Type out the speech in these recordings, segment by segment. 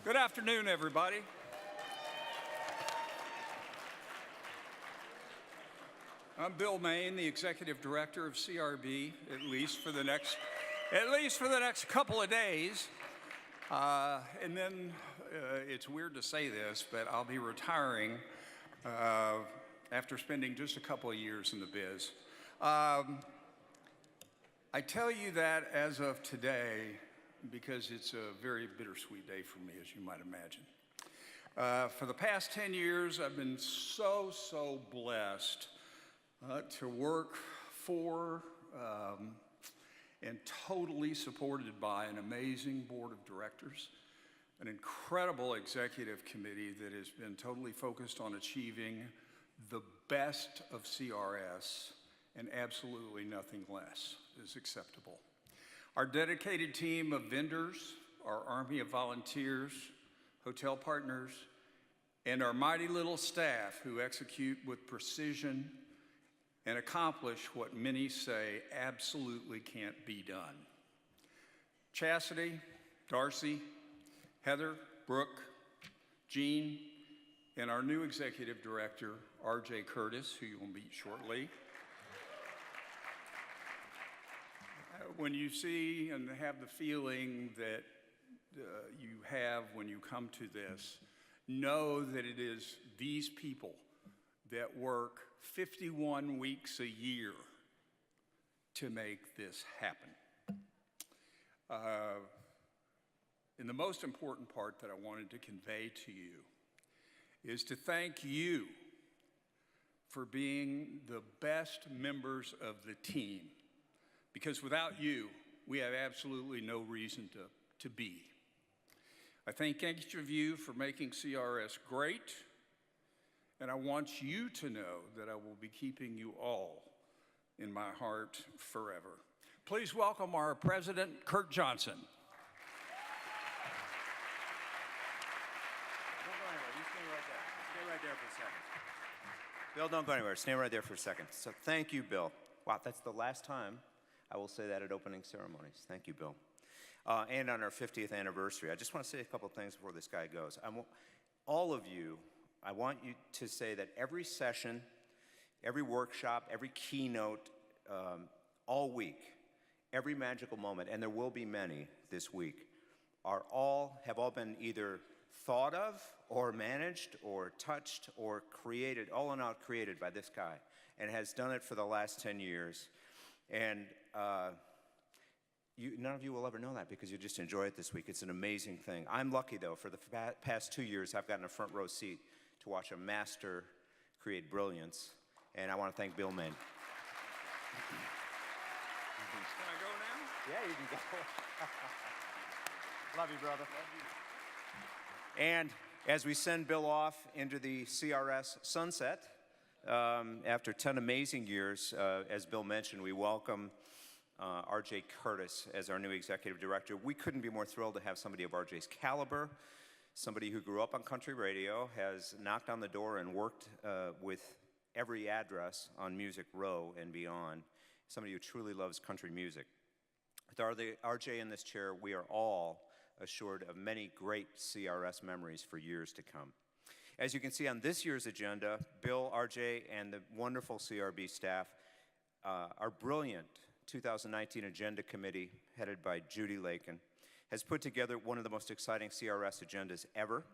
Good afternoon, everybody. I'm Bill Main, the Executive Director of CRB, at least for the next couple of days. And then, it's weird to say this, but I'll be retiring after spending just a couple of years in the biz. I tell you that as of today because it's a very bittersweet day for me, as you might imagine. For the past 10 years, I've been so blessed to work for and totally supported by an amazing board of directors, an incredible executive committee that has been totally focused on achieving the best of CRS, and absolutely nothing less is acceptable. Our dedicated team of vendors, our army of volunteers, hotel partners, and our mighty little staff who execute with precision and accomplish what many say absolutely can't be done. Chastity, Darcy, Heather, Brooke, Jean, and our new executive director, RJ Curtis, who you will meet shortly. When you see and have the feeling that you have when you come to this, know that it is these people that work 51 weeks a year to make this happen. And the most important part that I wanted to convey to you is to thank you for being the best members of the team. Because without you, we have absolutely no reason to be. I thank each of you for making CRS great, and I want you to know that I will be keeping you all in my heart forever. Please welcome our president, Kurt Johnson. Don't go anywhere. You stay right there. Stay right there for a second. Bill, don't go anywhere. Stay right there for a second. So thank you, Bill. Wow, that's the last time I will say that at opening ceremonies. Thank you, Bill. And on our 50th anniversary, I just want to say a couple of things before this guy goes. All of you, I want you to say that every session, every workshop, every keynote, all week, every magical moment, and there will be many this week, have all been either thought of or managed or touched or created, all in all created by this guy, and has done it for the last 10 years. And none of you will ever know that because you just enjoy it this week. It's an amazing thing. I'm lucky, though. For the past 2 years, I've gotten a front row seat to watch a master create brilliance. And I want to thank Bill Main. Can I go now? Yeah, you can go. Love you, brother. Love you. And as we send Bill off into the CRS sunset, after 10 amazing years, as Bill mentioned, we welcome RJ Curtis as our new executive director. We couldn't be more thrilled to have somebody of RJ's caliber, somebody who grew up on country radio, has knocked on the door and worked with every address on Music Row and beyond, somebody who truly loves country music. With RJ in this chair, we are all assured of many great CRS memories for years to come. As you can see on this year's agenda, Bill, RJ, and the wonderful CRB staff, our brilliant 2019 Agenda Committee, headed by Judy Lakin, has put together one of the most exciting CRS agendas ever.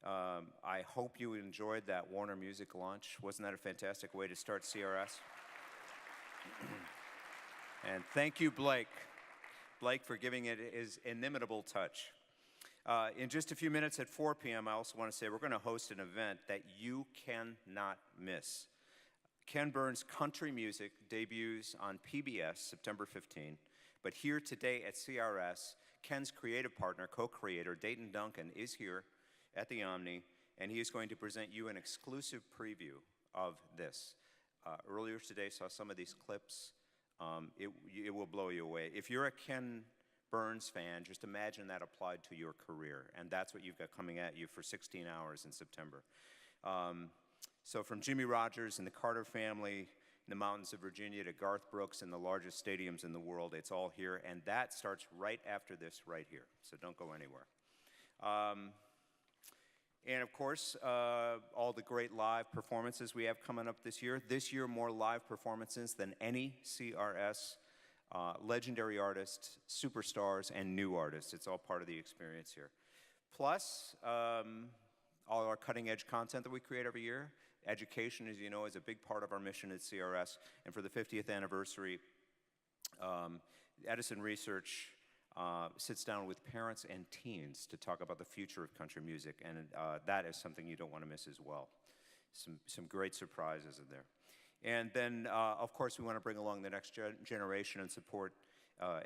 I hope you enjoyed that Warner Music launch. Wasn't that a fantastic way to start CRS? And thank you, Blake, for giving it his inimitable touch. In just a few minutes at 4 p.m., I also want to say we're going to host an event that you cannot miss. Ken Burns' Country Music debuts on PBS September 15, but here today at CRS, Ken's creative partner, co-creator, Dayton Duncan, is here at the Omni, and he is going to present you an exclusive preview of this. Earlier today, saw some of these clips. It will blow you away. If you're a Ken Burns fan, just imagine that applied to your career, and that's what you've got coming at you for 16 hours in September. So from Jimmy Rogers and the Carter family in the mountains of Virginia to Garth Brooks in the largest stadiums in the world, it's all here, and that starts right after this right here, so don't go anywhere. And of course, all the great live performances we have coming up this year. This year, more live performances than any CRS. Legendary artists, superstars, and new artists. It's all part of the experience here. Plus, all our cutting-edge content that we create every year. Education, as you know, is a big part of our mission at CRS. And for the 50th anniversary, Edison Research sits down with parents and teens to talk about the future of country music, and that is something you don't want to miss as well. Some great surprises in there. And then, of course, we want to bring along the next generation and support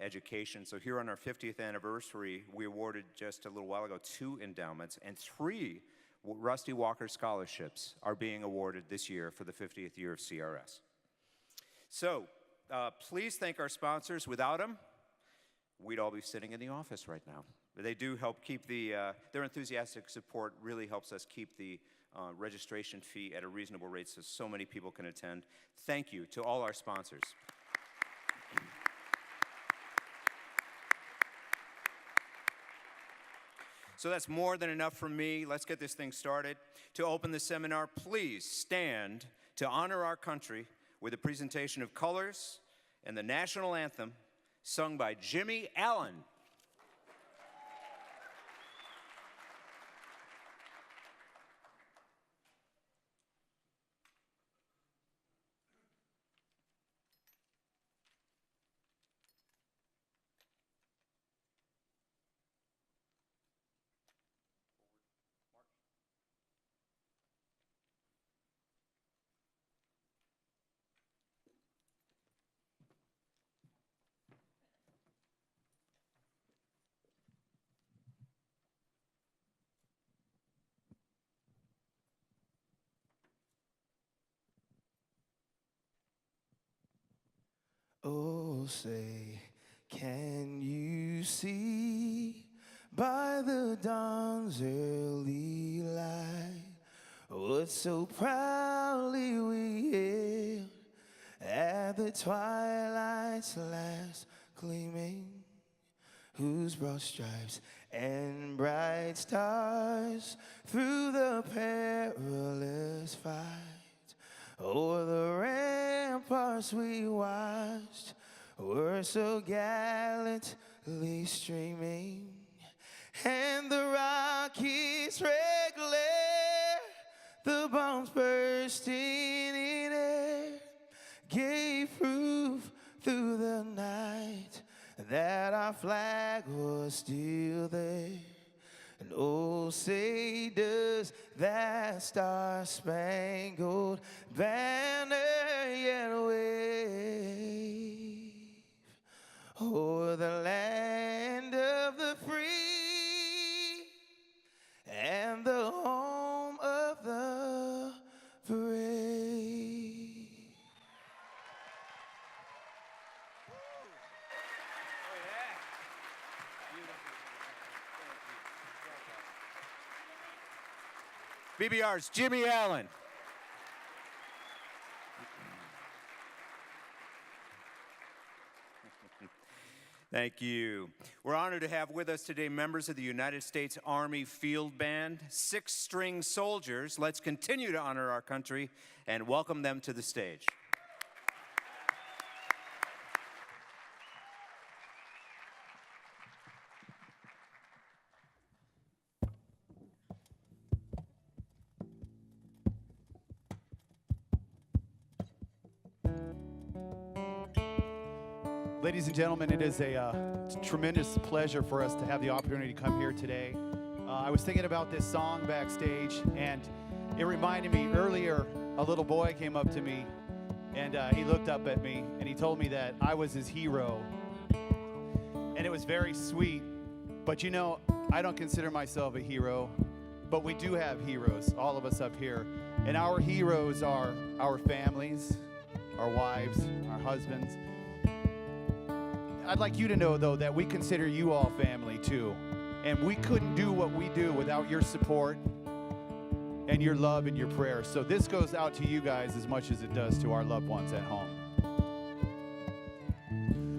education. So here on our 50th anniversary, we awarded just a little while ago 2 endowments, and 3 Rusty Walker scholarships are being awarded this year for the 50th year of CRS. So please thank our sponsors. Without them, we'd all be sitting in the office right now. But they do help keep their enthusiastic support really helps us keep the registration fee at a reasonable rate so many people can attend. Thank you to all our sponsors. So that's more than enough from me. Let's get this thing started. To open the seminar, please stand to honor our country with a presentation of colors and the national anthem sung by Jimmy Allen. Oh, say, can you see by the dawn's early light what so proudly we hailed at the twilight's last gleaming, whose broad stripes and bright stars through the perilous fight o'er the ramparts we watched were so gallantly streaming, and the Rockies' red glare, the bombs bursting in air, gave proof through the night that our flag was still there. And oh, say does that star-spangled banner yet wave o'er the land of the free and the home of the brave. BBR's Jimmy Allen. Thank you. We're honored to have with us today members of the United States Army Field Band, 6-string soldiers. Let's continue to honor our country and welcome them to the stage. Ladies and gentlemen, it is a tremendous pleasure for us to have the opportunity to come here today. I was thinking about this song backstage, and it reminded me earlier, a little boy came up to me, and he looked up at me, and he told me that I was his hero. And it was very sweet, but you know, I don't consider myself a hero, but we do have heroes, all of us up here. And our heroes are our families, our wives, our husbands. I'd like you to know, though, that we consider you all family, too. And we couldn't do what we do without your support and your love and your prayers. So this goes out to you guys as much as it does to our loved ones at home.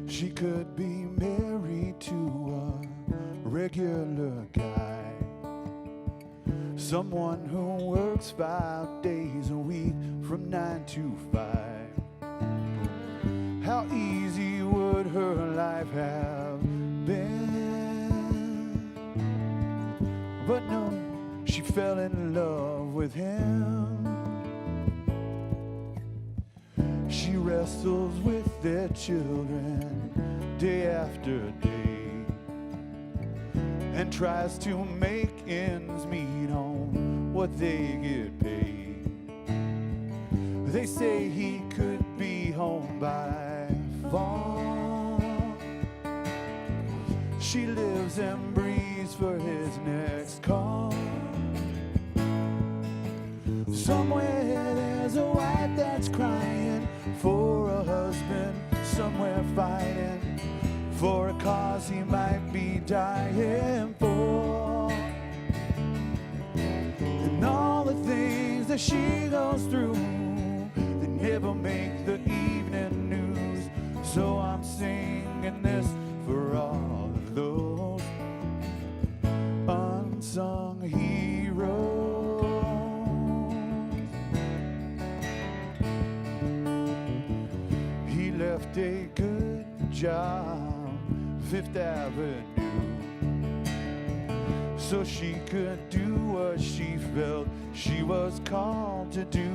She could be married to a regular guy, Someone who works 5 days a week from 9 to 5. How easy would her life have been? But no, she fell in love with him. She wrestles with their children day after day and tries to make ends meet on what they get paid. They say he could be home by fall. She lives and breathes for his next call. Somewhere there's a wife that's crying for a husband, somewhere fighting for a cause he might be dying for. And all the things that she goes through, they never make the evening news. So I'm singing this for all of those unsung heroes. He left a good job, Fifth Avenue, so she could do what she felt she was called to do.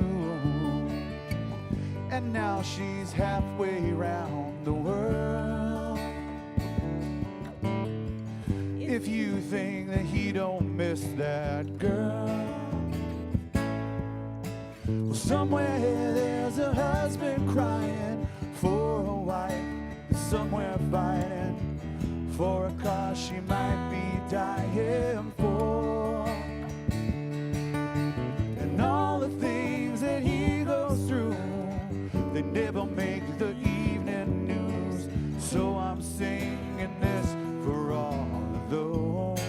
And now she's halfway around the world. If you think that he don't miss that girl, well, somewhere there's a husband crying for a wife, somewhere fighting for a cause she might be dying for. And all the things that he goes through, they never make the evening news. So I'm singing this for all of those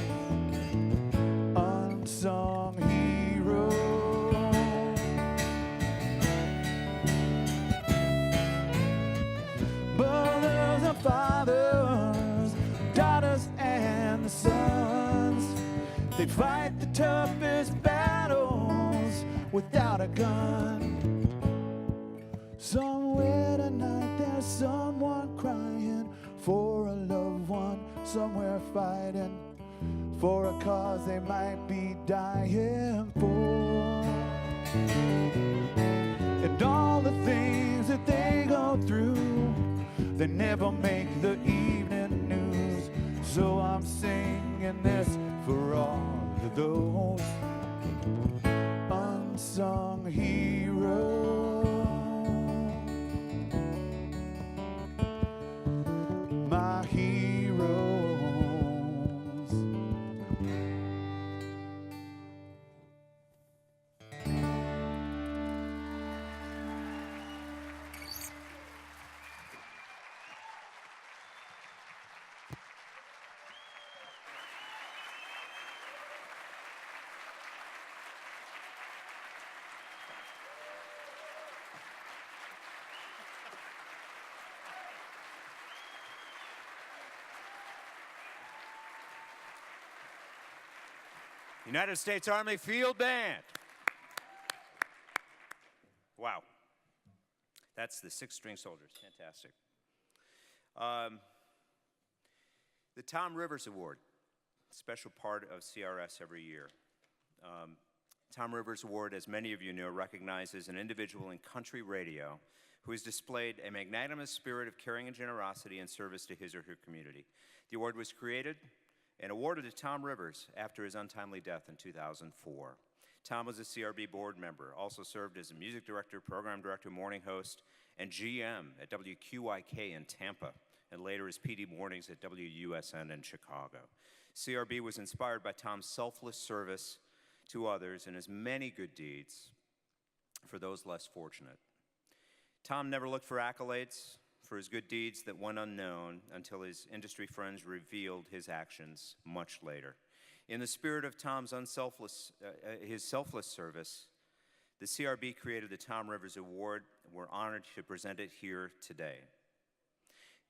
unsung heroes. Mothers and fathers, daughters and the sons, they fight the toughest battles without a gun. Somewhere tonight there's someone crying for a loved one, somewhere fighting for a cause they might be dying for. And all the things that they go through, they never make the evening news. So I'm singing this for all of those unsung heroes. My heroes. United States Army Field Band. Wow. That's the 6-string soldiers. Fantastic. The Tom Rivers Award, special part of CRS every year. Tom Rivers Award, as many of you know, recognizes an individual in country radio who has displayed a magnanimous spirit of caring and generosity in service to his or her community. The award was created and awarded to Tom Rivers after his untimely death in 2004. Tom was a CRB board member, also served as a music director, program director, morning host, and GM at WQIK in Tampa, and later as PD Mornings at WUSN in Chicago. CRB was inspired by Tom's selfless service to others and his many good deeds for those less fortunate. Tom never looked for accolades for his good deeds that went unknown until his industry friends revealed his actions much later. In the spirit of Tom's his selfless service, the CRB created the Tom Rivers Award, and we're honored to present it here today.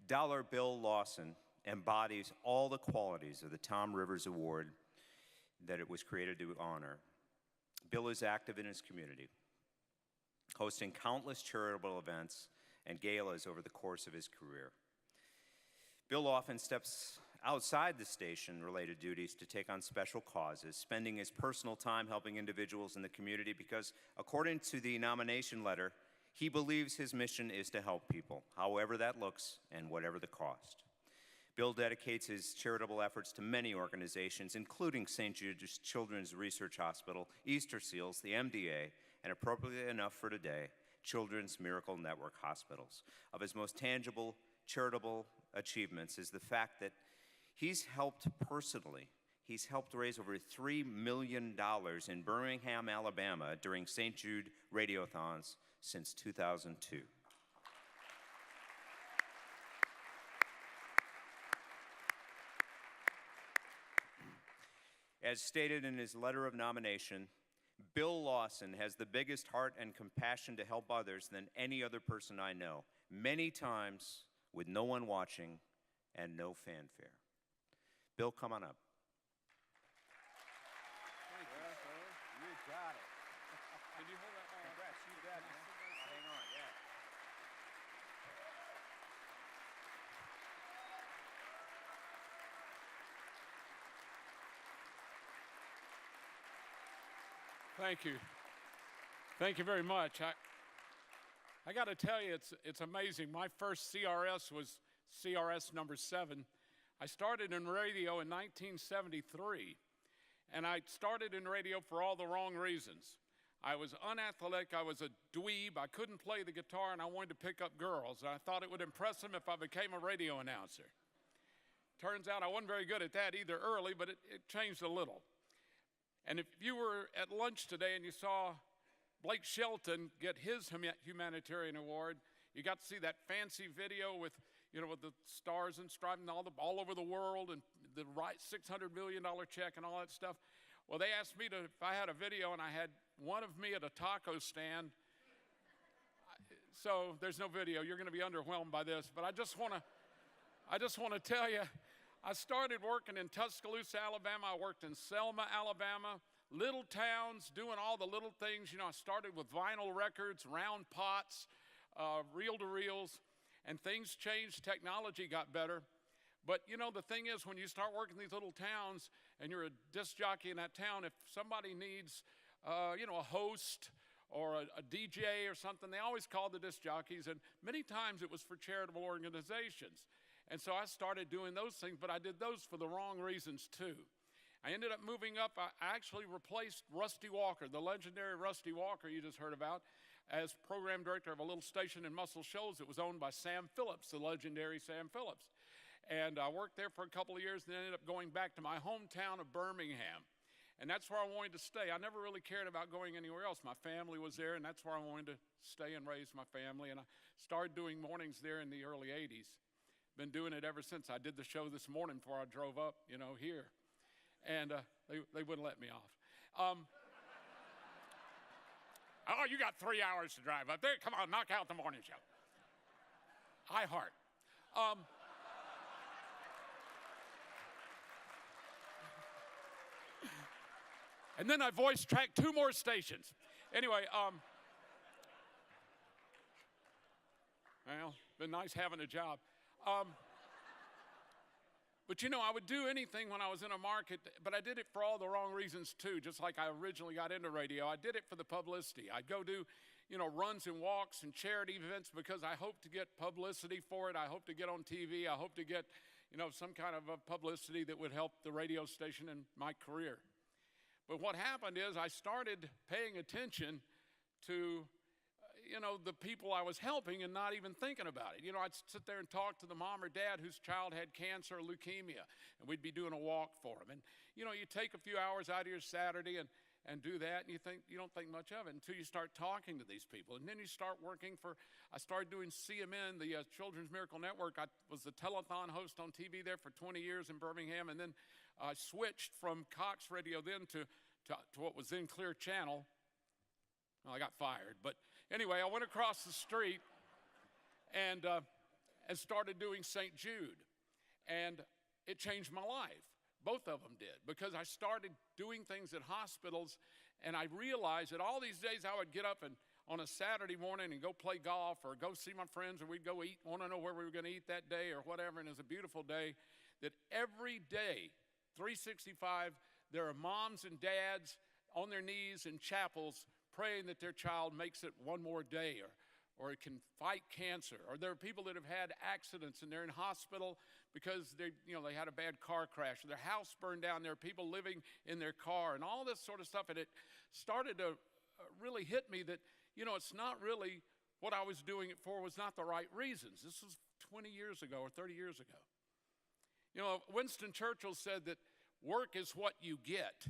Dollar Bill Lawson embodies all the qualities of the Tom Rivers Award that it was created to honor. Bill is active in his community, hosting countless charitable events and galas over the course of his career. Bill often steps outside the station-related duties to take on special causes, spending his personal time helping individuals in the community because, according to the nomination letter, he believes his mission is to help people, however that looks and whatever the cost. Bill dedicates his charitable efforts to many organizations, including St. Jude's Children's Research Hospital, Easter Seals, the MDA, and appropriately enough for today, Children's Miracle Network Hospitals. Of his most tangible charitable achievements is the fact that he's helped raise over $3 million in Birmingham, Alabama during St. Jude Radiothons since 2002. As stated in his letter of nomination, Bill Lawson has the biggest heart and compassion to help others than any other person I know, many times with no one watching and no fanfare. Bill, come on up. Thank you, sir. You got it. Can you hold that mic? Congrats, you got it. Hang on, yeah. Thank you. Thank you very much. I got to tell you, it's amazing. My first CRS was CRS number 7. I started in radio in 1973, and I started in radio for all the wrong reasons. I was unathletic, I was a dweeb, I couldn't play the guitar, and I wanted to pick up girls. And I thought it would impress them if I became a radio announcer. Turns out I wasn't very good at that either early, but it changed a little. And if you were at lunch today and you saw Blake Shelton get his humanitarian award, you got to see that fancy video with the stars and stripes and all over the world and the $600 million check and all that stuff. Well, they asked me if I had a video, and I had one of me at a taco stand. So there's no video. You're going to be underwhelmed by this, but I just want to tell you, I started working in Tuscaloosa, Alabama. I worked in Selma, Alabama, little towns, doing all the little things. I started with vinyl records, round pots, reel-to-reels, and things changed. Technology got better. But, the thing is, when you start working in these little towns and you're a disc jockey in that town, if somebody needs, a host or a DJ or something, they always call the disc jockeys, and many times it was for charitable organizations. And so I started doing those things, but I did those for the wrong reasons too. I ended up moving up. I actually replaced Rusty Walker, the legendary Rusty Walker you just heard about, as program director of a little station in Muscle Shoals that was owned by Sam Phillips, the legendary Sam Phillips. And I worked there for a couple of years and then ended up going back to my hometown of Birmingham. And that's where I wanted to stay. I never really cared about going anywhere else. My family was there, and that's where I wanted to stay and raise my family. And I started doing mornings there in the early 80s. Been doing it ever since. I did the show this morning before I drove up, here. And they wouldn't let me off. Oh, you got 3 hours to drive up there. Come on, knock out the morning show. I heart. And then I voice tracked 2 more stations. Anyway, well, been nice having a job. But I would do anything when I was in a market, but I did it for all the wrong reasons too, just like I originally got into radio. I did it for the publicity. I'd go do, runs and walks and charity events because I hoped to get publicity for it. I hoped to get on TV. I hoped to get, some kind of a publicity that would help the radio station and my career. But what happened is I started paying attention to the people I was helping and not even thinking about it. I'd sit there and talk to the mom or dad whose child had cancer or leukemia, and we'd be doing a walk for them. And, you take a few hours out of your Saturday and do that, and you don't think much of it until you start talking to these people. And then you start working I started doing CMN, the Children's Miracle Network. I was the telethon host on TV there for 20 years in Birmingham, and then I switched from Cox Radio then to what was then Clear Channel. Well, I got fired, but anyway, I went across the street and started doing St. Jude, and it changed my life Both of them did, because I started doing things at hospitals, and I realized that all these days I would get up and on a Saturday morning and go play golf or go see my friends, or we'd go eat, want to know where we were going to eat that day or whatever, and it was a beautiful day, that every day, 365, there are moms and dads on their knees in chapels praying that their child makes it one more day, or it can fight cancer. Or there are people that have had accidents and they're in hospital because they had a bad car crash, or their house burned down. There are people living in their car and all this sort of stuff. And it started to really hit me that, it's not really what I was doing it for was not the right reasons. This was 20 years ago or 30 years ago. Winston Churchill said that work is what you get,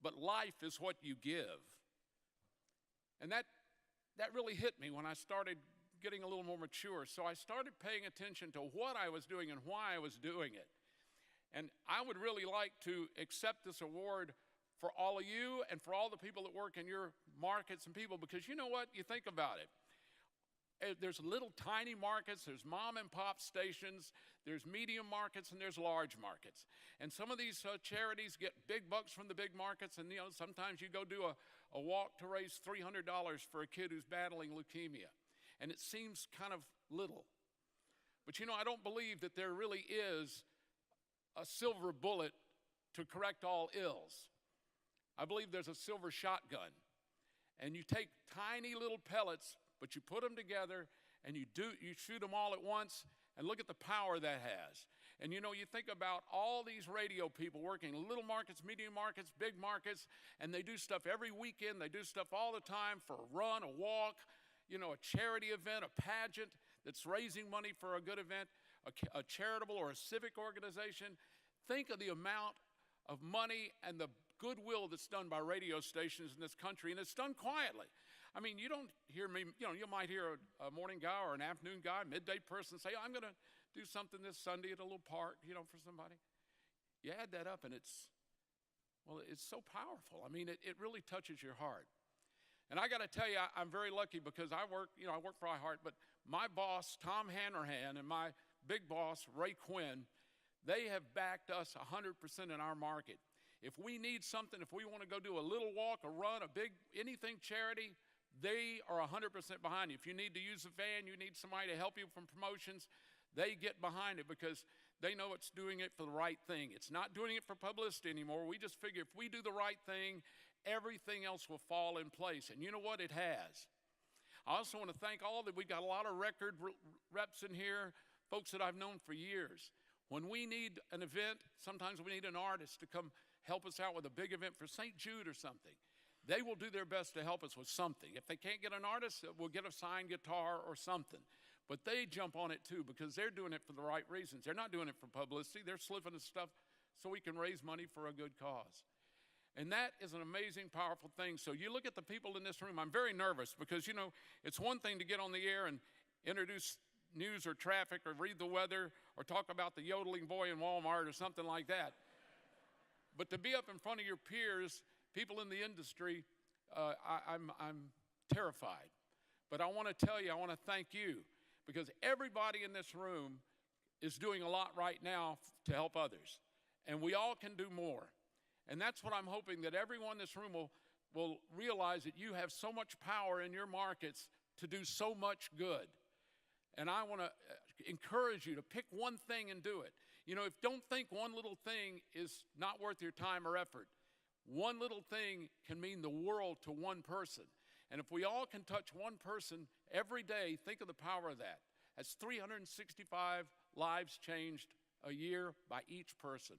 but life is what you give. And that really hit me when I started getting a little more mature. So I started paying attention to what I was doing and why I was doing it. And I would really like to accept this award for all of you and for all the people that work in your markets and people, because you know what? You think about it. There's little tiny markets, there's mom and pop stations, there's medium markets, and there's large markets. And some of these charities get big bucks from the big markets, and sometimes you go do a walk to raise $300 for a kid who's battling leukemia. And it seems kind of little. But I don't believe that there really is a silver bullet to correct all ills. I believe there's a silver shotgun. And you take tiny little pellets, but you put them together and you shoot them all at once, and look at the power that has. And you think about all these radio people working in little markets, medium markets, big markets, and they do stuff every weekend. They do stuff all the time for a run, a walk, a charity event, a pageant that's raising money for a good event, a charitable or a civic organization. Think of the amount of money and the goodwill that's done by radio stations in this country, and it's done quietly. I mean, you don't hear me, you might hear a morning guy or an afternoon guy, midday person say, I'm going to do something this Sunday at a little park, for somebody. You add that up and it's so powerful. I mean, it really touches your heart. And I got to tell you, I'm very lucky because I work for iHeart, but my boss, Tom Hanrahan, and my big boss, Ray Quinn, they have backed us 100% in our market. If we need something, if we want to go do a little walk, a run, anything charity, they are 100% behind you. If you need to use a van, you need somebody to help you from promotions, they get behind it because they know it's doing it for the right thing. It's not doing it for publicity anymore. We just figure if we do the right thing, everything else will fall in place. And you know what? It has. I also want to thank we've got a lot of record reps in here, folks that I've known for years. When we need an event, sometimes we need an artist to come help us out with a big event for St. Jude or something. They will do their best to help us with something. If they can't get an artist, we'll get a signed guitar or something. But they jump on it too because they're doing it for the right reasons. They're not doing it for publicity. They're slipping us stuff so we can raise money for a good cause. And that is an amazing, powerful thing. So you look at the people in this room, I'm very nervous because, it's one thing to get on the air and introduce news or traffic or read the weather or talk about the yodeling boy in Walmart or something like that. But to be up in front of your peers, people in the industry, I'm terrified. But I want to tell you, I want to thank you because everybody in this room is doing a lot right now to help others. And we all can do more. And that's what I'm hoping, that everyone in this room will realize that you have so much power in your markets to do so much good. And I want to encourage you to pick one thing and do it. Don't think one little thing is not worth your time or effort. One little thing can mean the world to one person. And if we all can touch one person every day, think of the power of that. That's 365 lives changed a year by each person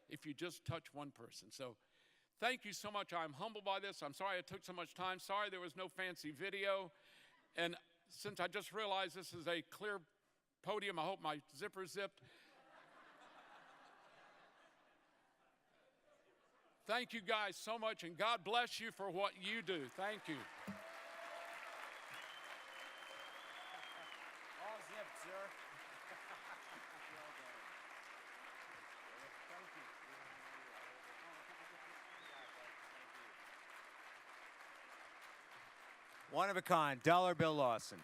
if you just touch one person. So thank you so much. I'm humbled by this. I'm sorry it took so much time. Sorry there was no fancy video. And since I just realized this is a clear podium, I hope my zipper zipped. Thank you guys so much, and God bless you for what you do. Thank you. All zipped, sir. Well done. Thank you. One of a kind, dollar bill Lawson.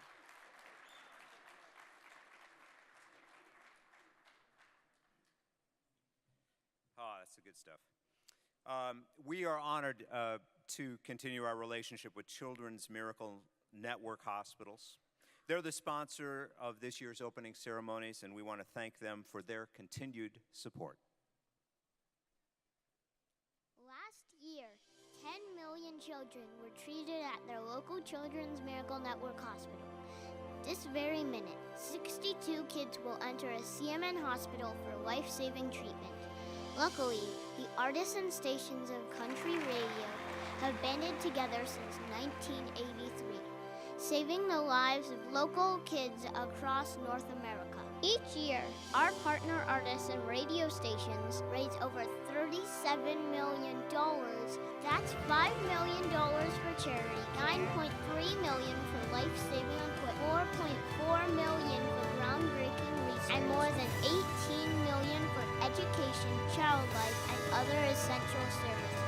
lots of good stuff. We are honored to continue our relationship with Children's Miracle Network Hospitals. They're the sponsor of this year's opening ceremonies, and we want to thank them for their continued support. Last year, 10 million children were treated at their local Children's Miracle Network hospital. This very minute, 62 kids will enter a CMN hospital for life-saving treatment. Luckily, the artisan stations of country radio have banded together since 1983, saving the lives of local kids across North America. Each year, our partner artists and radio stations raise over $37 million. That's $5 million for charity, $9.3 million for life-saving equipment, $4.4 million for groundbreaking research, and more than $18 million for education, child life, and other essential services.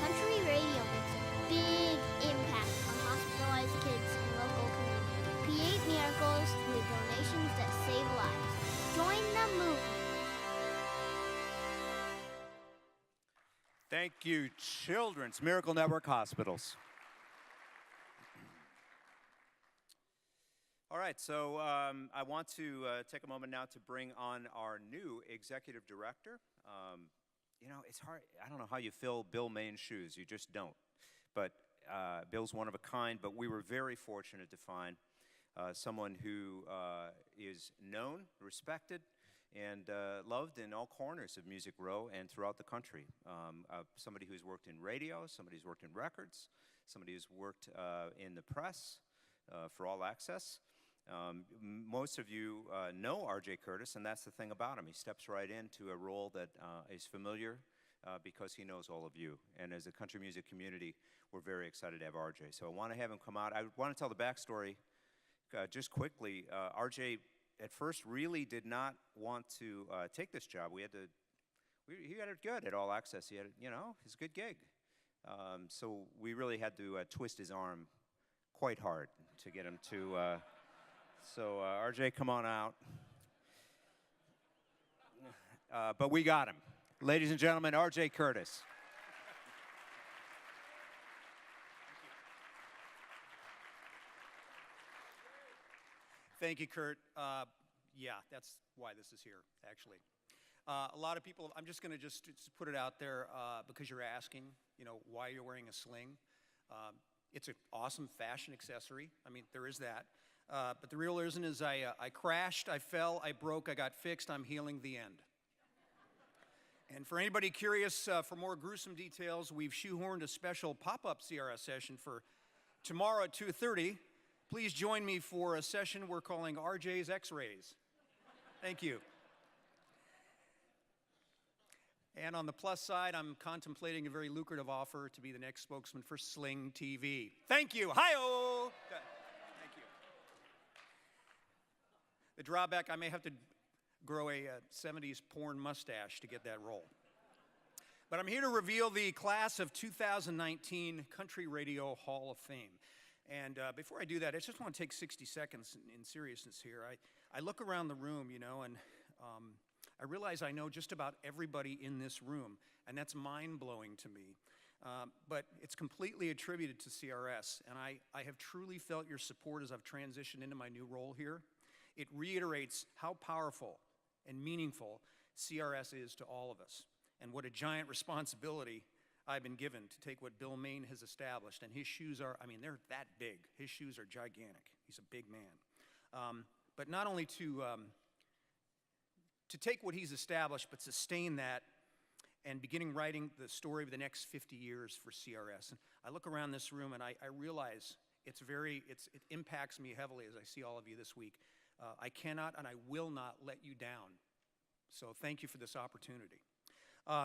Country radio makes a big impact on hospitalized kids in local communities. Create miracles through donations that save lives. Join the movement. Thank you, Children's Miracle Network Hospitals. All right, so I want to take a moment now to bring on our new executive director. You know, it's hard. I don't know how you fill Bill Maine's shoes. You just don't. But Bill's one of a kind, but we were very fortunate to find someone who is known, respected, and loved in all corners of Music Row and throughout the country. Somebody who's worked in radio, somebody who's worked in records, somebody who's worked in the press for All Access. Most of you know R.J. Curtis, and that's the thing about him. He steps right into a role that is familiar because he knows all of you. And as a country music community, we're very excited to have R.J. So I want to have him come out. I want to tell the backstory just quickly. R.J. at first really did not want to take this job. He had it good at All Access. He had, his good gig. So we really had to twist his arm quite hard to get him to. So RJ, come on out. But we got him. Ladies and gentlemen, RJ Curtis. Thank you, Kurt. Yeah, that's why this is here, actually. A lot of people, I'm just going to just put it out there because you're asking, why you're wearing a sling. It's an awesome fashion accessory. I mean, there is that. But the real reason is I crashed, I fell, I broke, I got fixed, I'm healing, the end. And for anybody curious for more gruesome details, we've shoehorned a special pop-up CRS session for tomorrow at 2:30. Please join me for a session we're calling RJ's X-Rays. Thank you. And on the plus side, I'm contemplating a very lucrative offer to be the next spokesman for Sling TV. Thank you. Hi-oh! Thank you. The drawback, I may have to grow a 70s porn mustache to get that role. But I'm here to reveal the class of 2019 Country Radio Hall of Fame. And before I do that, I just want to take 60 seconds in seriousness here. I look around the room, and I realize I know just about everybody in this room, and that's mind-blowing to me. But it's completely attributed to CRS, and I have truly felt your support as I've transitioned into my new role here. It reiterates how powerful and meaningful CRS is to all of us, and what a giant responsibility I've been given to take what Bill Maine has established. And his shoes are, they're that big. His shoes are gigantic. He's a big man. But not only to take what he's established, but sustain that and beginning writing the story of the next 50 years for CRS. And I look around this room and I realize it impacts me heavily as I see all of you this week. I cannot and I will not let you down. So thank you for this opportunity.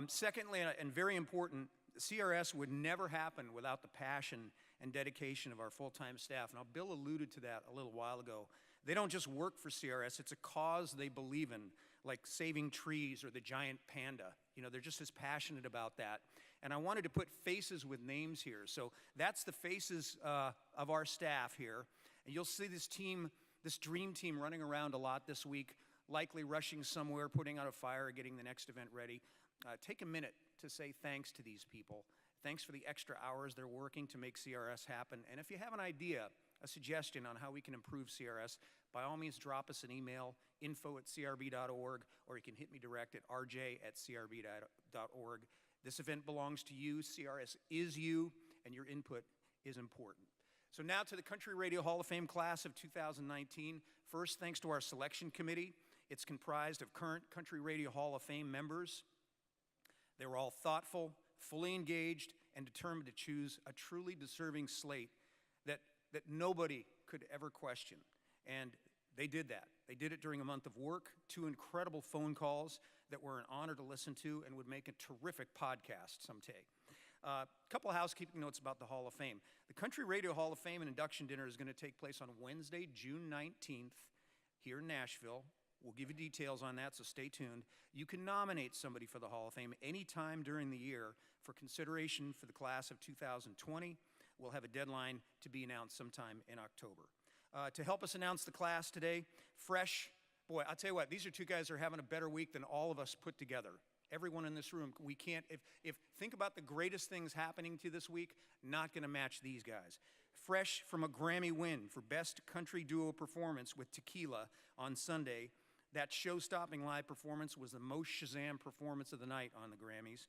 Secondly, and very important, CRS would never happen without the passion and dedication of our full-time staff. Now, Bill alluded to that a little while ago. They don't just work for CRS, it's a cause they believe in, like saving trees or the giant panda. They're just as passionate about that. And I wanted to put faces with names here. So that's the faces of our staff here. And you'll see this team, this dream team running around a lot this week, likely rushing somewhere, putting out a fire, getting the next event ready. take a minute to say thanks to these people. Thanks for the extra hours they're working to make CRS happen. And if you have an idea, a suggestion on how we can improve CRS, by all means drop us an email, info@crb.org, or you can hit me direct at rj@crb.org. This event belongs to you, CRS is you, and your input is important. So now to the Country Radio Hall of Fame class of 2019. First, thanks to our selection committee. It's comprised of current Country Radio Hall of Fame members. They were all thoughtful, fully engaged, and determined to choose a truly deserving slate that nobody could ever question. And they did that. They did it during a month of work, 2 incredible phone calls that were an honor to listen to and would make a terrific podcast someday. A couple of housekeeping notes about the Hall of Fame. The Country Radio Hall of Fame and induction dinner is going to take place on Wednesday, June 19th, here in Nashville. We'll give you details on that, so stay tuned. You can nominate somebody for the Hall of Fame anytime during the year for consideration for the class of 2020. We'll have a deadline to be announced sometime in October. To help us announce the class today, fresh, boy, I'll tell you what, these are 2 guys that are having a better week than all of us put together. Everyone in this room, we can't, think about the greatest things happening to you this week, not gonna match these guys. Fresh from a Grammy win for Best Country Duo Performance with Tequila on Sunday. That show-stopping live performance was the most Shazam performance of the night on the Grammys.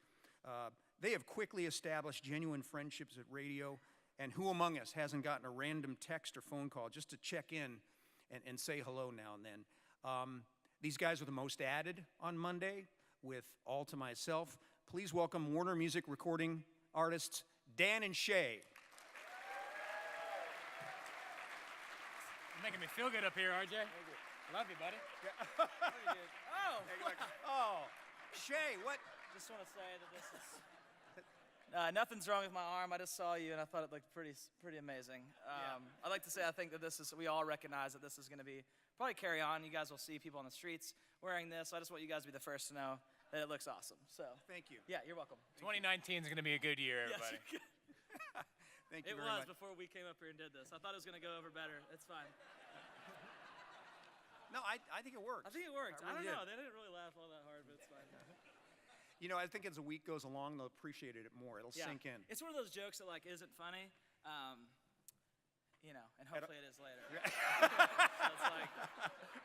They have quickly established genuine friendships at radio, and who among us hasn't gotten a random text or phone call just to check in and say hello now and then. These guys were the most added on Monday with All to Myself. Please welcome Warner Music recording artists Dan and Shay. You're making me feel good up here, RJ. I love you, buddy. Oh, Shay, what? Just want to say that this is nothing's wrong with my arm. I just saw you and I thought it looked pretty amazing. I'd like to say I think that we all recognize that this is going to be probably carry on. You guys will see people on the streets wearing this. I just want you guys to be the first to know that it looks awesome. So thank you. Yeah, you're welcome. 2019 is going to be a good year, everybody. Yes. Thank you It very was much. before we came up here and did this. I thought it was going to go over better. It's fine. No, I think it worked. I think it worked. I really don't know. did. They didn't really laugh all that hard, but it's fine. You know, I think as the week goes along, they'll appreciate it more. It'll Yeah. sink in. It's one of those jokes that like isn't funny, and hopefully it is later. So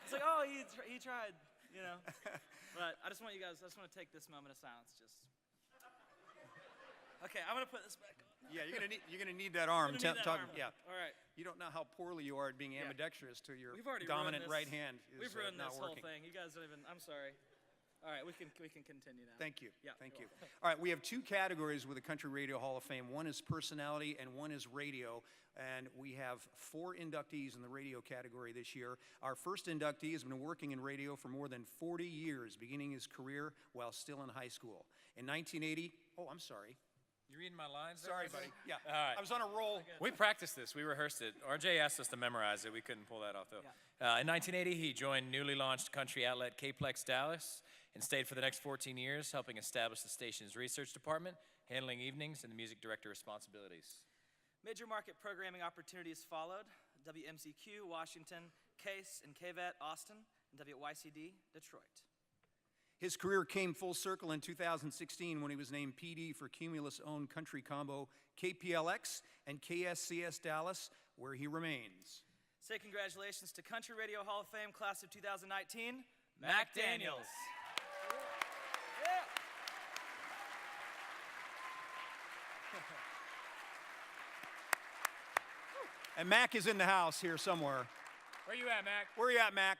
it's like, oh, he tried, But I just want you guys. I just want to take this moment of silence. Okay, I'm gonna put this back on. Yeah, you're gonna need that arm. I'm gonna need that arm. Yeah. All right. You don't know how poorly you are at being ambidextrous to your We've already dominant ruined this. right hand is We've ruined not this working. whole thing. You guys don't even. I'm sorry. All right, we can continue now. Thank you. Yeah, Thank you're you. All right, we have 2 categories with the Country Radio Hall of Fame. One is personality and one is radio. And we have 4 inductees in the radio category this year. Our first inductee has been working in radio for more than 40 years, beginning his career while still in high school. In 1980, I'm sorry. You reading my lines? Sorry, buddy. Yeah. All right. I was on a roll. We practiced this. We rehearsed it. RJ asked us to memorize it. We couldn't pull that off, though. In 1980, he joined newly launched country outlet K-Plex Dallas and stayed for the next 14 years, helping establish the station's research department, handling evenings, and the music director responsibilities. Major market programming opportunities followed: WMCQ, Washington, CASE and KVET, Austin, and WYCD, Detroit. His career came full circle in 2016 when he was named PD for Cumulus-owned country combo KPLX and KSCS Dallas, where he remains. Say congratulations to Country Radio Hall of Fame class of 2019, Mac Daniels. And Mac is in the house here somewhere. Where you at, Mac? Where you at, Mac?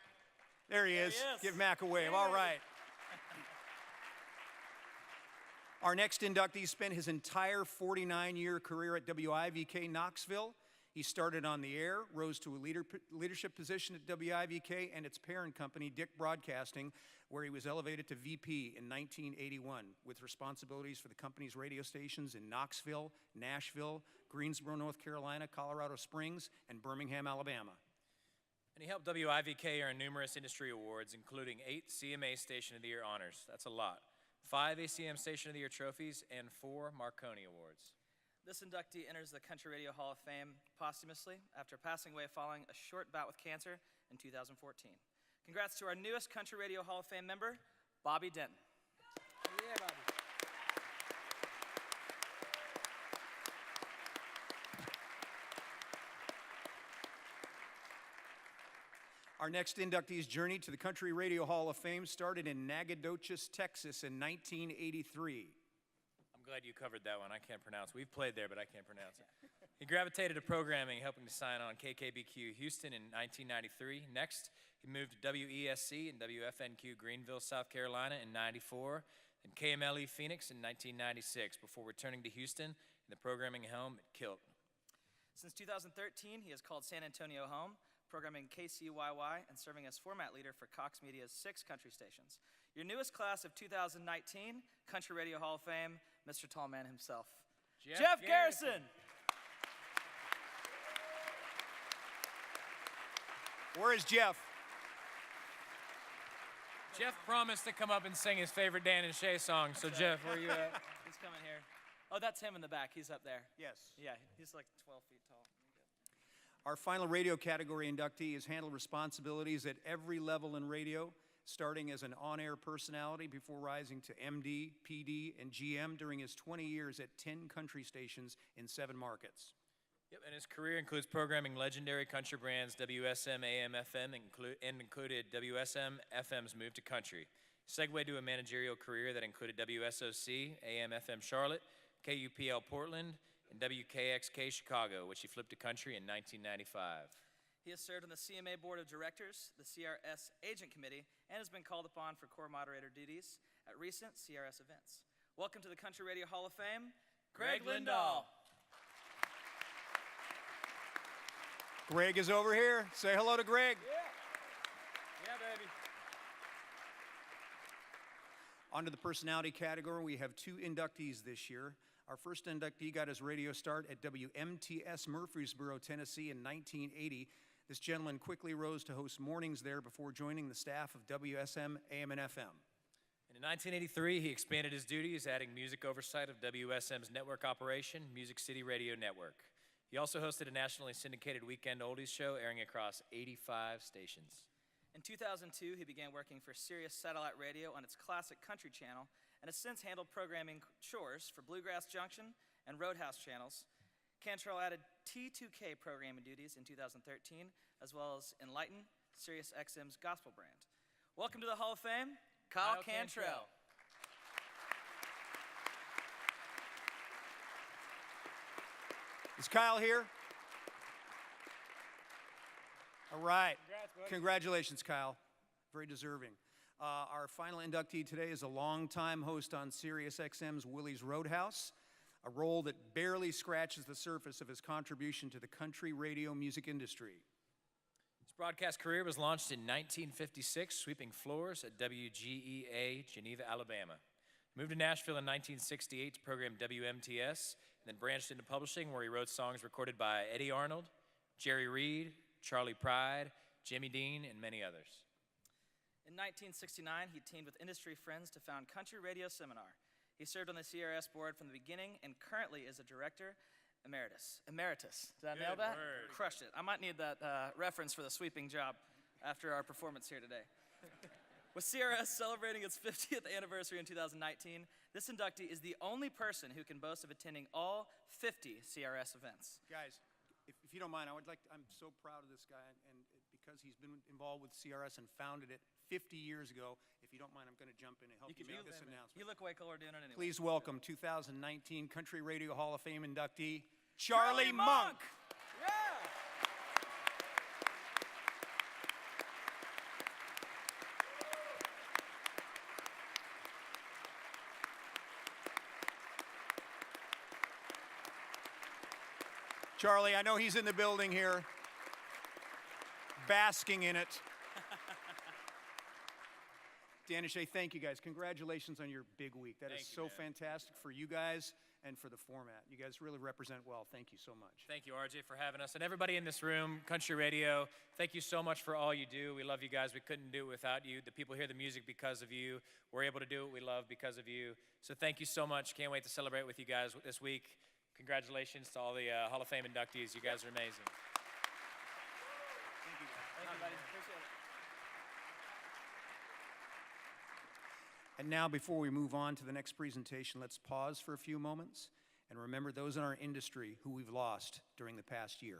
There he is. he is. Give Mac a wave. All right. Our next inductee spent his entire 49-year career at WIVK Knoxville. He started on the air, rose to a leadership position at WIVK and its parent company, Dick Broadcasting, where he was elevated to VP in 1981 with responsibilities for the company's radio stations in Knoxville, Nashville, Greensboro, North Carolina, Colorado Springs, and Birmingham, Alabama. And he helped WIVK earn numerous industry awards, including 8 CMA Station of the Year honors. That's a lot. 5 ACM Station of the Year trophies and 4 Marconi Awards. This inductee enters the Country Radio Hall of Fame posthumously after passing away following a short bout with cancer in 2014. Congrats to our newest Country Radio Hall of Fame member, Bobby Denton. Yeah, Bobby. Our next inductee's journey to the Country Radio Hall of Fame started in Nacogdoches, Texas in 1983. I'm glad you covered that one. I can't pronounce. We've played there, but I can't pronounce it. He gravitated to programming, helping to sign on KKBQ Houston in 1993. Next, he moved to WESC and WFNQ Greenville, South Carolina in 94, and KMLE Phoenix in 1996, before returning to Houston and the programming helm at Kilt. Since 2013, he has called San Antonio home, programming KCYY and serving as format leader for Cox Media's 6 country stations. Your newest class of 2019, Country Radio Hall of Fame, Mr. Tallman himself, Jeff Garrison. Where is Jeff? Jeff promised to come up and sing his favorite Dan and Shay song, so Jeff, where are you at? He's coming here. Oh, that's him in the back. He's up there. Yes. Yeah, he's like 12 feet tall. Our final radio category inductee has handled responsibilities at every level in radio, starting as an on-air personality before rising to MD, PD, and GM during his 20 years at 10 country stations in 7 markets. Yep, and his career includes programming legendary country brands WSM, AM, FM, and included WSM, FM's move to country. Segued to a managerial career that included WSOC, AM, FM Charlotte, KUPL Portland, and WKXK Chicago, which he flipped to country in 1995. He has served on the CMA Board of Directors, the CRS Agent Committee, and has been called upon for core moderator duties at recent CRS events. Welcome to the Country Radio Hall of Fame, Greg Lindahl. Greg is over here. Say hello to Greg. Yeah, baby. On to the personality category, we have 2 inductees this year. Our first inductee got his radio start at WMTS Murfreesboro, Tennessee in 1980. This gentleman quickly rose to host mornings there before joining the staff of WSM, AM, and FM. And in 1983, he expanded his duties, adding music oversight of WSM's network operation, Music City Radio Network. He also hosted a nationally syndicated weekend oldies show airing across 85 stations. In 2002, he began working for Sirius Satellite Radio on its classic country channel and has since handled programming chores for Bluegrass Junction and Roadhouse channels. Cantrell added T2K programming duties in 2013, as well as Enlighten, Sirius XM's gospel brand. Welcome to the Hall of Fame, Kyle Cantrell. Is Kyle here? All right. Congratulations, Kyle. Very deserving. Our final inductee today is a longtime host on Sirius XM's Willie's Roadhouse, a role that barely scratches the surface of his contribution to the country radio music industry. His broadcast career was launched in 1956, sweeping floors at WGEA, Geneva, Alabama. Moved to Nashville in 1968 to program WMTS, and then branched into publishing, where he wrote songs recorded by Eddie Arnold, Jerry Reed, Charlie Pride, Jimmy Dean, and many others. In 1969, he teamed with industry friends to found Country Radio Seminar. He served on the CRS board from the beginning and currently is a director emeritus. Did I nail that? Word. Crushed it. I might need that reference for the sweeping job after our performance here today. With CRS celebrating its 50th anniversary in 2019, this inductee is the only person who can boast of attending all 50 CRS events. Guys, if you don't mind, I'm so proud of this guy, and because he's been involved with CRS and founded it 50 years ago, if you don't mind, I'm going to jump in and help you make this announcement. You look way cooler doing it anyway. Please welcome 2019 Country Radio Hall of Fame inductee, Charlie Monk. Yeah! Charlie, I know he's in the building here, basking in it. Dan and Shay, thank you guys. Congratulations on your big week. That is so fantastic for you guys and for the format. You guys really represent well. Thank you so much. Thank you, RJ, for having us. And everybody in this room, Country Radio, thank you so much for all you do. We love you guys. We couldn't do it without you. The people hear the music because of you. We're able to do what we love because of you. So thank you so much. Can't wait to celebrate with you guys this week. Congratulations to all the Hall of Fame inductees. You guys are amazing. Thank you, buddy. Appreciate it. And now, before we move on to the next presentation, let's pause for a few moments and remember those in our industry who we've lost during the past year.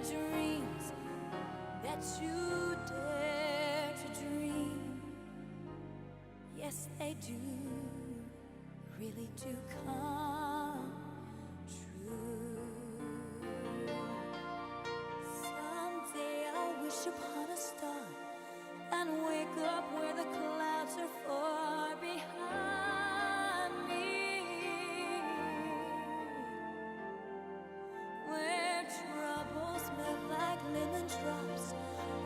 Dreams that you dare to dream, yes they do, really do come true. Someday I'll wish upon a star and wake up where the clouds are far behind me, where troubles melt like lemon drops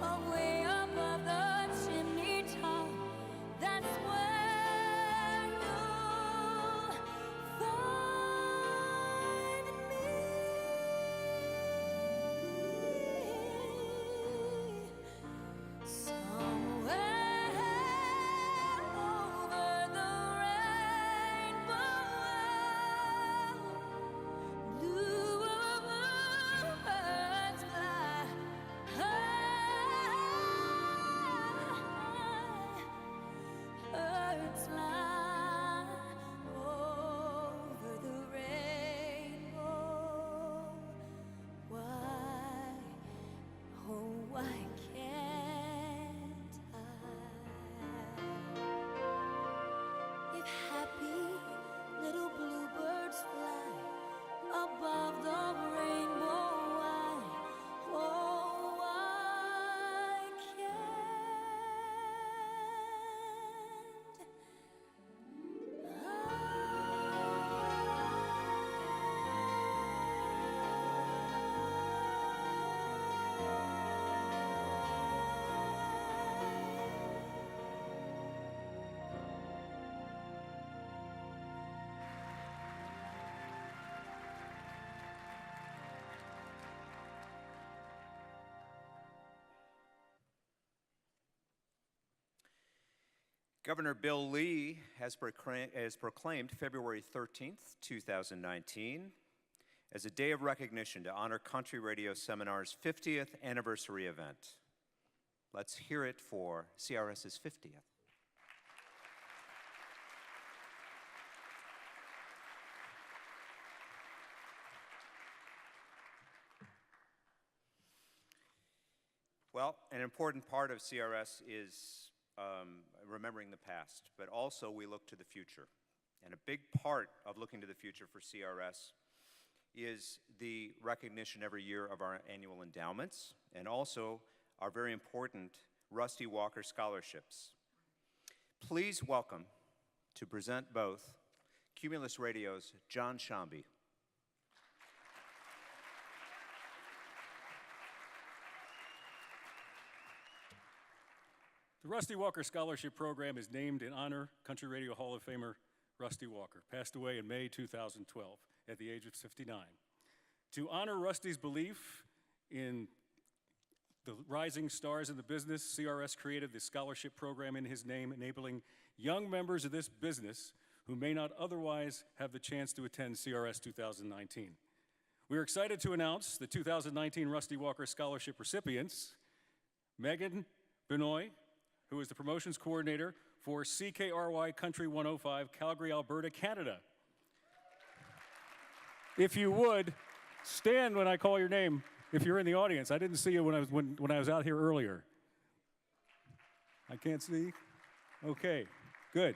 away above the chimney top. That's where you'll find me. Somewhere over the rainbow, blue birds fly high, birds fly over the rainbow. Why, oh why can't I? If happy little bluebirds fly above the rainbow, why, oh why can't Governor Bill Lee has proclaimed February 13th, 2019 as a day of recognition to honor Country Radio Seminar's 50th anniversary event. Let's hear it for CRS's 50th. Well, an important part of CRS is remembering the past, but also we look to the future. And a big part of looking to the future for CRS is the recognition every year of our annual endowments and also our very important Rusty Walker scholarships. Please welcome to present both Cumulus Radio's John Shambi. The Rusty Walker Scholarship Program is named in honor Country Radio Hall of Famer Rusty Walker, passed away in May 2012 at the age of 59. To honor Rusty's belief in the rising stars in the business, CRS created the scholarship program in his name, enabling young members of this business who may not otherwise have the chance to attend CRS 2019. We are excited to announce the 2019 Rusty Walker Scholarship recipients, Megan Benoit, who is the promotions coordinator for CKRY Country 105, Calgary, Alberta, Canada. If you would, stand when I call your name if you're in the audience. I didn't see you when I was out here earlier. I can't see? Okay, good.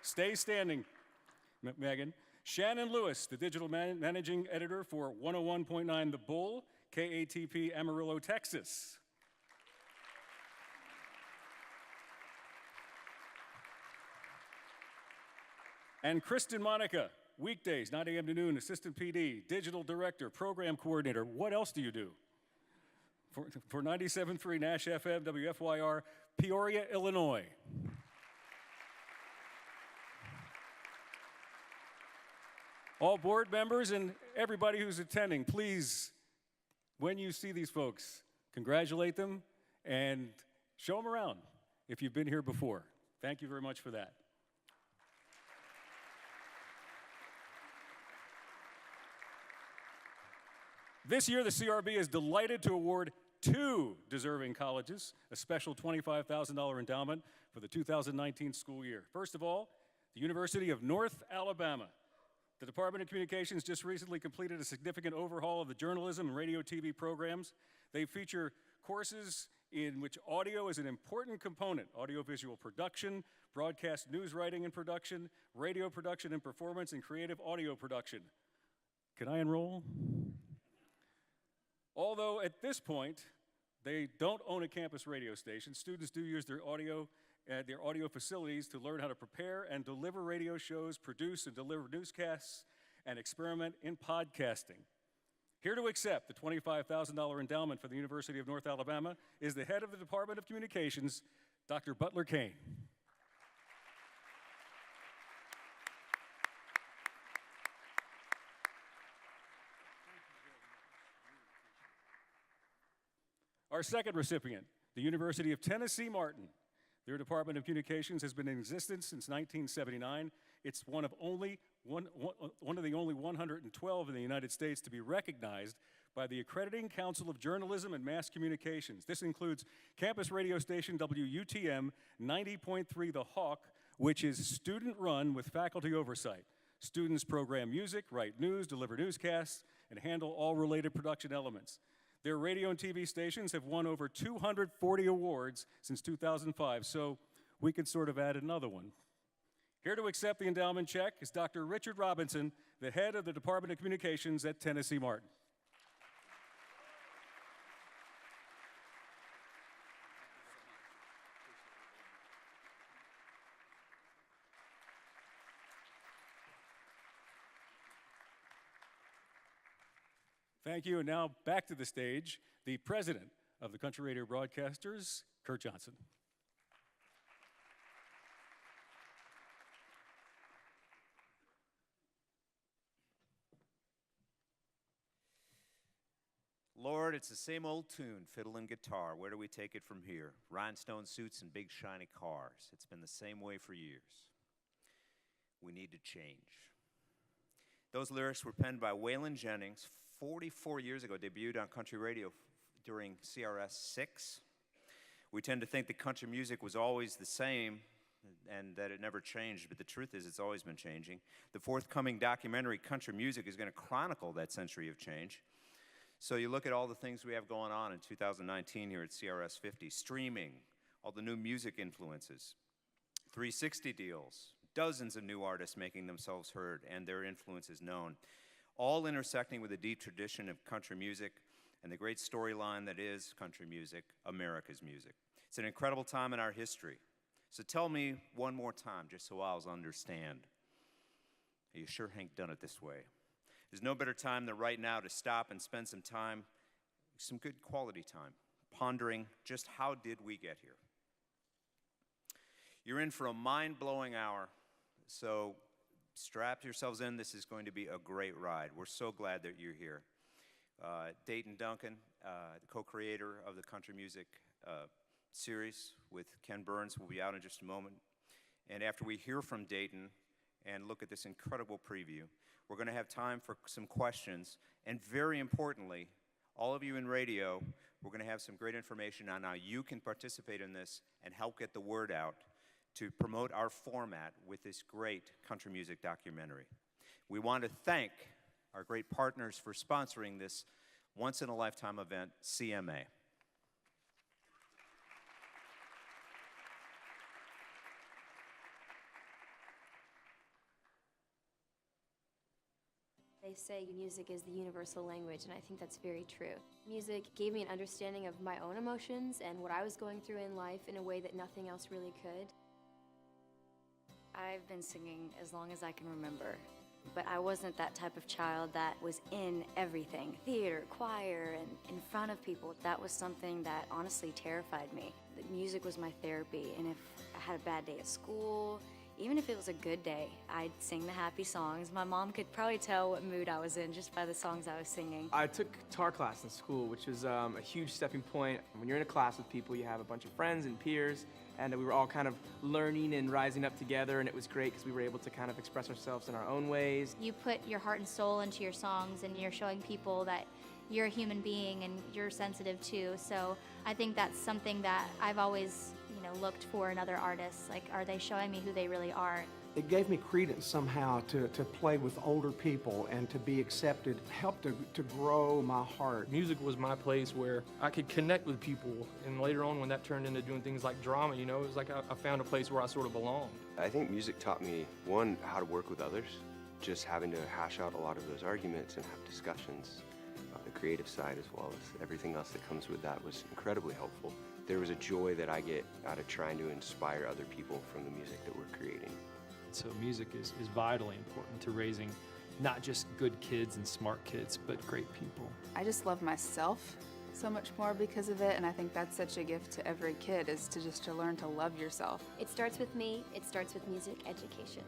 Stay standing, Megan. Shannon Lewis, the digital managing editor for 101.9 The Bull, KATP Amarillo, Texas. And Kristen Monica, weekdays, 9 a.m. to noon, assistant PD, digital director, program coordinator. What else do you do? For 97.3 Nash FM, WFYR, Peoria, Illinois. All board members and everybody who's attending, please, when you see these folks, congratulate them and show them around if you've been here before. Thank you very much for that. This year, the CRB is delighted to award 2 deserving colleges a special $25,000 endowment for the 2019 school year. First of all, the University of North Alabama. The Department of Communications just recently completed a significant overhaul of the journalism and radio TV programs. They feature courses in which audio is an important component: audiovisual production, broadcast news writing and production, radio production and performance, and creative audio production. Can I enroll? Although at this point, they don't own a campus radio station, students do use their audio facilities to learn how to prepare and deliver radio shows, produce and deliver newscasts, and experiment in podcasting. Here to accept the $25,000 endowment for the University of North Alabama is the head of the Department of Communications, Dr. Butler Kane. Our second recipient, the University of Tennessee Martin. Their Department of Communications has been in existence since 1979. It's one of the only 112 in the United States to be recognized by the Accrediting Council of Journalism and Mass Communications. This includes campus radio station WUTM 90.3 The Hawk, which is student-run with faculty oversight. Students program music, write news, deliver newscasts, and handle all related production elements. Their radio and TV stations have won over 240 awards since 2005, so we could sort of add another one. Here to accept the endowment check is Dr. Richard Robinson, the head of the Department of Communications at Tennessee Martin. Thank you, and now back to the stage, the president of the Country Radio Broadcasters, Kurt Johnson. Lord, it's the same old tune, fiddle and guitar. Where do we take it from here? Rhinestone suits and big shiny cars. It's been the same way for years. We need to change. Those lyrics were penned by Waylon Jennings 44 years ago, debuted on country radio during CRS 6. We tend to think that country music was always the same and that it never changed, but the truth is it's always been changing. The forthcoming documentary, Country Music, is going to chronicle that century of change. So you look at all the things we have going on in 2019 here at CRS 50, streaming, all the new music influences, 360 deals, dozens of new artists making themselves heard and their influences known, all intersecting with a deep tradition of country music and the great storyline that is country music, America's music. It's an incredible time in our history. So tell me one more time, just so I'll understand. You sure ain't done it this way. There's no better time than right now to stop and spend some time, some good quality time, pondering just how did we get here. You're in for a mind-blowing hour, so strap yourselves in. This is going to be a great ride. We're so glad that you're here. Dayton Duncan, the co-creator of the country music series with Ken Burns, will be out in just a moment. And after we hear from Dayton and look at this incredible preview, we're going to have time for some questions. And very importantly, all of you in radio, we're going to have some great information on how you can participate in this and help get the word out to promote our format with this great country music documentary. We want to thank our great partners for sponsoring this once-in-a-lifetime event, CMA. They say music is the universal language, and I think that's very true. Music gave me an understanding of my own emotions and what I was going through in life in a way that nothing else really could. I've been singing as long as I can remember, but I wasn't that type of child that was in everything. Theater, choir, and in front of people. That was something that honestly terrified me. The music was my therapy, and if I had a bad day at school, even if it was a good day, I'd sing the happy songs. My mom could probably tell what mood I was in just by the songs I was singing. I took guitar class in school, which was a huge stepping point. When you're in a class with people, you have a bunch of friends and peers, and we were all kind of learning and rising up together, and it was great because we were able to kind of express ourselves in our own ways. You put your heart and soul into your songs, and you're showing people that you're a human being and you're sensitive too. So I think that's something that I've always looked for in other artists. Like, are they showing me who they really are? It gave me credence somehow to play with older people and to be accepted, helped to grow my heart. Music was my place where I could connect with people, and later on when that turned into doing things like drama, it was like I found a place where I sort of belonged. I think music taught me, one, how to work with others, just having to hash out a lot of those arguments and have discussions. The creative side, as well as everything else that comes with that, was incredibly helpful. There was a joy that I get out of trying to inspire other people from the music that we're creating. So music is vitally important to raising not just good kids and smart kids, but great people. I just love myself so much more because of it, and I think that's such a gift to every kid, is to learn to love yourself. It starts with me. It starts with music education.